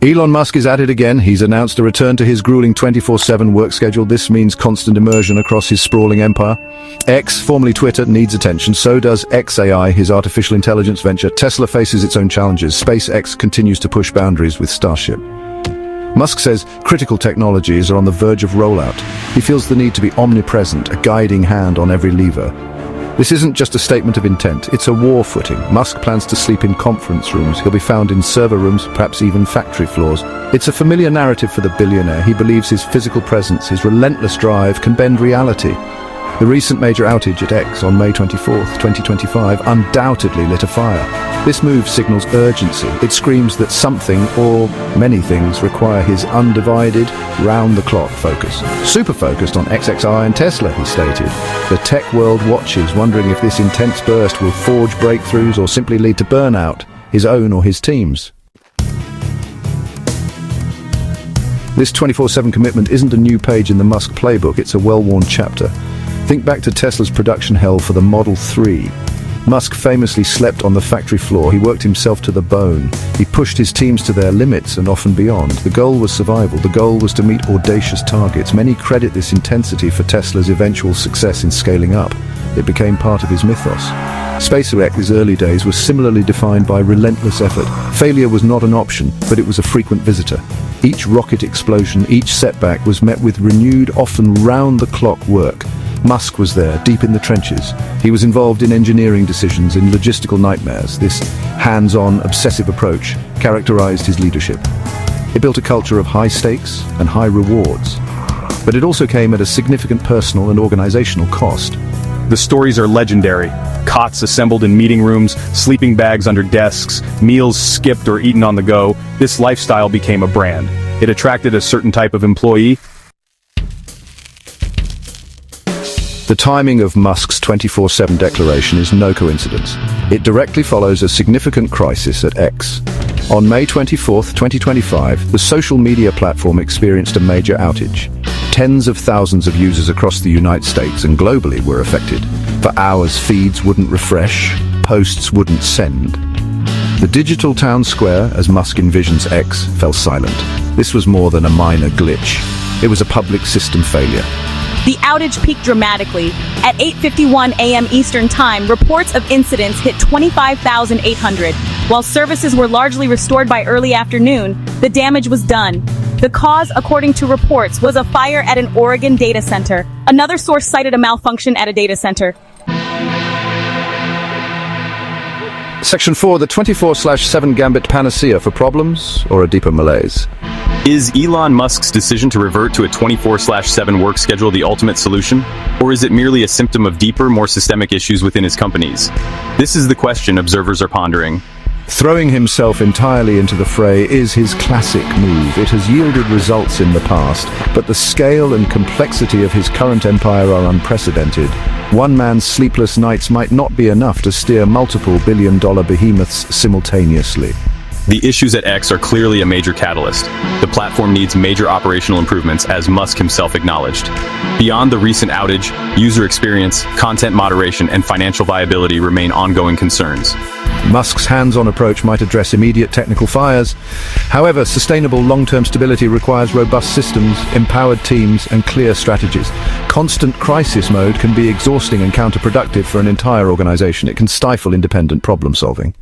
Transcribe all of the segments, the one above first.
Elon Musk is at it again. He's announced a return to his grueling 24/7 work schedule. This means constant immersion across his sprawling empire. X, formerly Twitter, needs attention. So does XAI, his artificial intelligence venture. Tesla faces its own challenges. SpaceX continues to push boundaries with Starship. Musk says critical technologies are on the verge of rollout. He feels the need to be omnipresent, a guiding hand on every lever. This isn't just a statement of intent, it's a war footing. Musk plans to sleep in conference rooms. He'll be found in server rooms, perhaps even factory floors. It's a familiar narrative for the billionaire. He believes his physical presence, his relentless drive, can bend reality. The recent major outage at X on May 24th, 2025 undoubtedly lit a fire. This move signals urgency. It screams that something, or many things, require his undivided, round-the-clock focus. Super focused on XXI and Tesla, he stated. The tech world watches, wondering if this intense burst will forge breakthroughs or simply lead to burnout, his own or his team's. This 24/7 commitment isn't a new page in the Musk playbook, it's a well-worn chapter. Think back to Tesla's production hell for the Model 3. Musk famously slept on the factory floor. He worked himself to the bone. He pushed his teams to their limits and often beyond. The goal was survival. The goal was to meet audacious targets. Many credit this intensity for Tesla's eventual success in scaling up. It became part of his mythos. SpaceX's early days were similarly defined by relentless effort. Failure was not an option, but it was a frequent visitor. Each rocket explosion, each setback was met with renewed, often round-the-clock work. Musk was there, deep in the trenches. He was involved in engineering decisions, in logistical nightmares. This hands-on, obsessive approach characterized his leadership. It built a culture of high stakes and high rewards. But it also came at a significant personal and organizational cost. The stories are legendary. Cots assembled in meeting rooms, sleeping bags under desks, meals skipped or eaten on the go. This lifestyle became a brand. It attracted a certain type of employee. The timing of Musk's 24/7 declaration is no coincidence. It directly follows a significant crisis at X. On May 24th, 2025, the social media platform experienced a major outage. Tens of thousands of users across the United States and globally were affected. For hours, feeds wouldn't refresh, posts wouldn't send. The digital town square, as Musk envisions X, fell silent. This was more than a minor glitch. It was a public system failure. The outage peaked dramatically. At 8:51 a.m. Eastern Time, reports of incidents hit 25,800. While services were largely restored by early afternoon, the damage was done. The cause, according to reports, was a fire at an Oregon data center. Another source cited a malfunction at a data center. Section 4, the 24/7 gambit panacea for problems or a deeper malaise? Is Elon Musk's decision to revert to a 24/7 work schedule the ultimate solution? Or is it merely a symptom of deeper, more systemic issues within his companies? This is the question observers are pondering. Throwing himself entirely into the fray is his classic move. It has yielded results in the past, but the scale and complexity of his current empire are unprecedented. One man's sleepless nights might not be enough to steer multiple billion-dollar behemoths simultaneously. The issues at X are clearly a major catalyst. The platform needs major operational improvements, as Musk himself acknowledged. Beyond the recent outage, user experience, content moderation, and financial viability remain ongoing concerns. Musk's hands-on approach might address immediate technical fires. However, sustainable long-term stability requires robust systems, empowered teams, and clear strategies. Constant crisis mode can be exhausting and counterproductive for an entire organization. It can stifle independent problem-solving.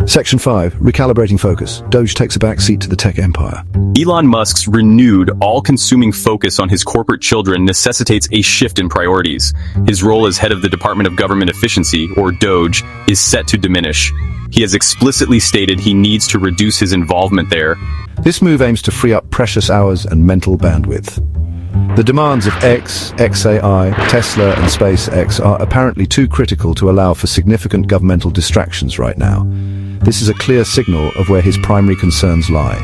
Section 5, recalibrating focus. Doge takes a backseat to the tech empire. Elon Musk's renewed, all-consuming focus on his corporate children necessitates a shift in priorities. His role as head of the Department of Government Efficiency, or DOGE, is set to diminish. He has explicitly stated he needs to reduce his involvement there. This move aims to free up precious hours and mental bandwidth. The demands of X, XAI, Tesla, and SpaceX are apparently too critical to allow for significant governmental distractions right now. This is a clear signal of where his primary concerns lie.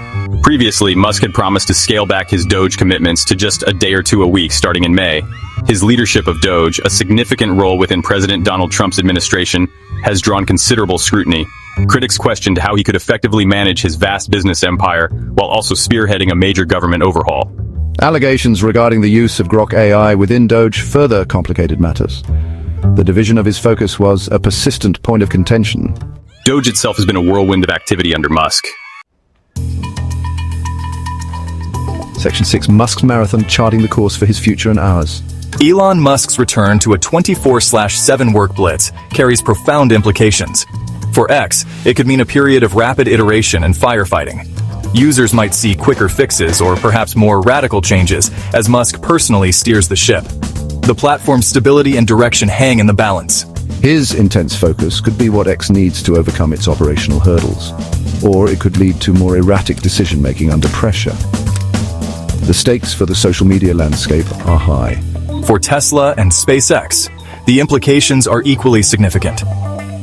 Previously, Musk had promised to scale back his Doge commitments to just a day or two a week starting in May. His leadership of Doge, a significant role within President Donald Trump's administration, has drawn considerable scrutiny. Critics questioned how he could effectively manage his vast business empire while also spearheading a major government overhaul. Allegations regarding the use of Grok AI within Doge further complicated matters. The division of his focus was a persistent point of contention. Doge itself has been a whirlwind of activity under Musk. Section 6. Musk's marathon charting the course for his future and ours. Elon Musk's return to a 24/7 work blitz carries profound implications. For X, it could mean a period of rapid iteration and firefighting. Users might see quicker fixes or perhaps more radical changes as Musk personally steers the ship. The platform's stability and direction hang in the balance. His intense focus could be what X needs to overcome its operational hurdles, or it could lead to more erratic decision-making under pressure. The stakes for the social media landscape are high. For Tesla and SpaceX, the implications are equally significant.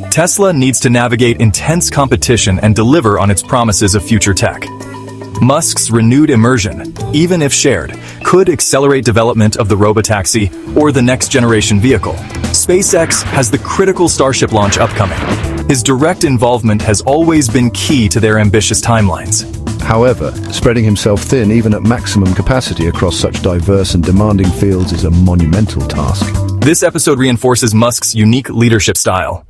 Tesla needs to navigate intense competition and deliver on its promises of future tech. Musk's renewed immersion, even if shared, could accelerate development of the robotaxi or the next-generation vehicle. SpaceX has the critical Starship launch upcoming. His direct involvement has always been key to their ambitious timelines. However, spreading himself thin even at maximum capacity across such diverse and demanding fields is a monumental task. This episode reinforces Musk's unique leadership style.